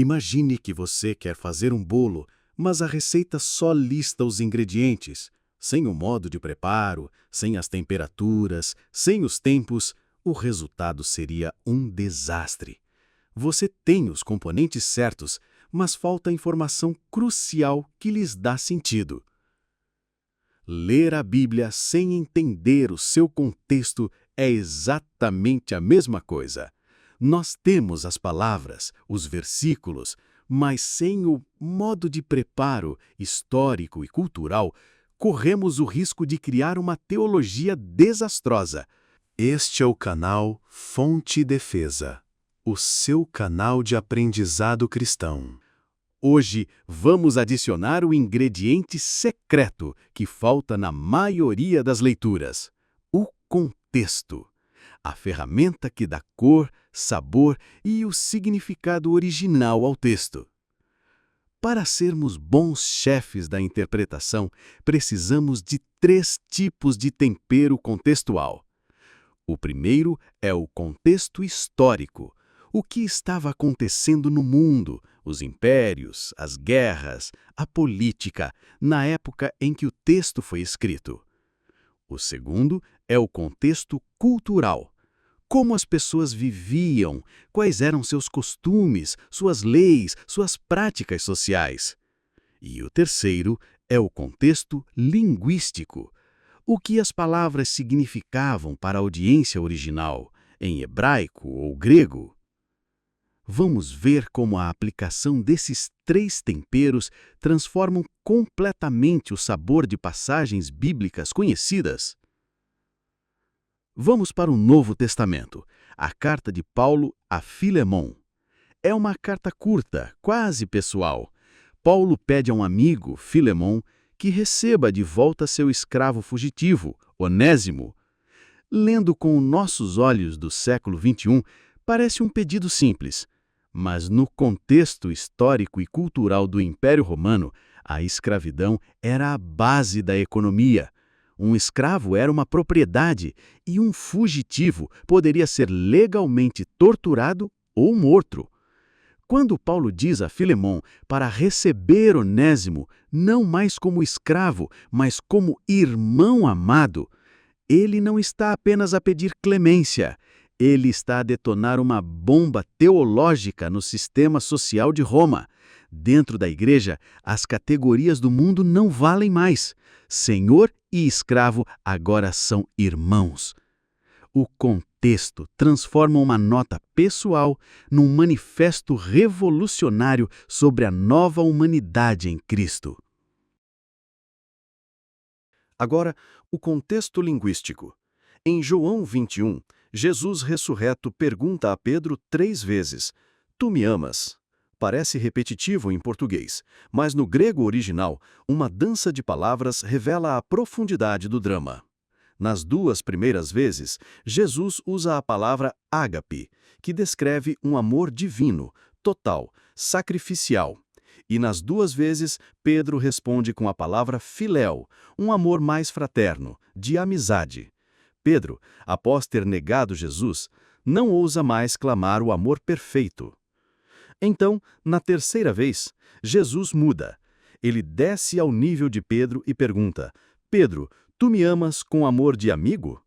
Imagine que você quer fazer um bolo, mas a receita só lista os ingredientes. Sem o modo de preparo, sem as temperaturas, sem os tempos, o resultado seria um desastre. Você tem os componentes certos, mas falta a informação crucial que lhes dá sentido. Ler a Bíblia sem entender o seu contexto é exatamente a mesma coisa. Nós temos as palavras, os versículos, mas sem o modo de preparo histórico e cultural, corremos o risco de criar uma teologia desastrosa. Este é o canal Fonte Defesa, o seu canal de aprendizado cristão. Hoje, vamos adicionar o ingrediente secreto que falta na maioria das leituras: o contexto. A ferramenta que dá cor, sabor e o significado original ao texto. Para sermos bons chefes da interpretação, precisamos de 3 tipos de tempero contextual. O primeiro é o contexto histórico. O que estava acontecendo no mundo, os impérios, as guerras, a política, na época em que o texto foi escrito. O segundo é o contexto cultural. Como as pessoas viviam, quais eram seus costumes, suas leis, suas práticas sociais. E o terceiro é o contexto linguístico. O que as palavras significavam para a audiência original, em hebraico ou grego. Vamos ver como a aplicação desses 3 temperos transformam completamente o sabor de passagens bíblicas conhecidas. Vamos para o Novo Testamento, a carta de Paulo a Filemon. É uma carta curta, quase pessoal. Paulo pede a um amigo, Filemon, que receba de volta seu escravo fugitivo, Onésimo. Lendo com nossos olhos do século XXI, parece um pedido simples. Mas no contexto histórico e cultural do Império Romano, a escravidão era a base da economia. Um escravo era uma propriedade e um fugitivo poderia ser legalmente torturado ou morto. Quando Paulo diz a Filemon para receber Onésimo, não mais como escravo, mas como irmão amado, ele não está apenas a pedir clemência. Ele está a detonar uma bomba teológica no sistema social de Roma. Dentro da igreja, as categorias do mundo não valem mais. Senhor e escravo agora são irmãos. O contexto transforma uma nota pessoal num manifesto revolucionário sobre a nova humanidade em Cristo. Agora, o contexto linguístico. Em João 21, Jesus ressurreto pergunta a Pedro 3 vezes: Tu me amas? Parece repetitivo em português, mas no grego original, uma dança de palavras revela a profundidade do drama. Nas 2 primeiras vezes, Jesus usa a palavra ágape, que descreve um amor divino, total, sacrificial. E nas 2 vezes, Pedro responde com a palavra filéu, um amor mais fraterno, de amizade. Pedro, após ter negado Jesus, não ousa mais clamar o amor perfeito. Então, na 3ª vez, Jesus muda. Ele desce ao nível de Pedro e pergunta: Pedro, tu me amas com amor de amigo?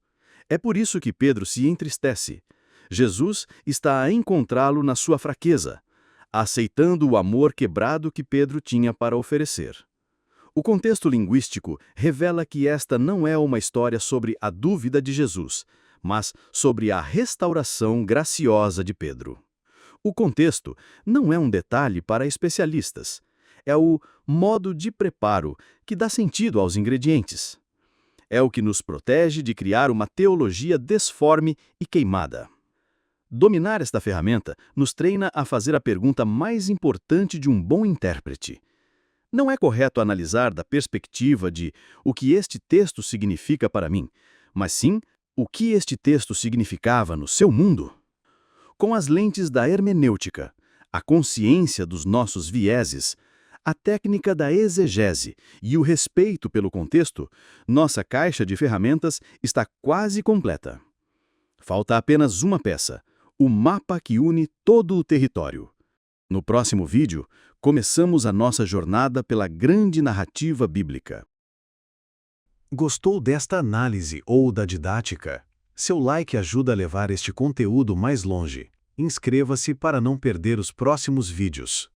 É por isso que Pedro se entristece. Jesus está a encontrá-lo na sua fraqueza, aceitando o amor quebrado que Pedro tinha para oferecer. O contexto linguístico revela que esta não é uma história sobre a dúvida de Jesus, mas sobre a restauração graciosa de Pedro. O contexto não é um detalhe para especialistas. É o modo de preparo que dá sentido aos ingredientes. É o que nos protege de criar uma teologia desforme e queimada. Dominar esta ferramenta nos treina a fazer a pergunta mais importante de um bom intérprete. Não é correto analisar da perspectiva de o que este texto significa para mim, mas sim o que este texto significava no seu mundo. Com as lentes da hermenêutica, a consciência dos nossos vieses, a técnica da exegese e o respeito pelo contexto, nossa caixa de ferramentas está quase completa. Falta apenas uma peça, o mapa que une todo o território. No próximo vídeo, começamos a nossa jornada pela grande narrativa bíblica. Gostou desta análise ou da didática? Seu like ajuda a levar este conteúdo mais longe. Inscreva-se para não perder os próximos vídeos.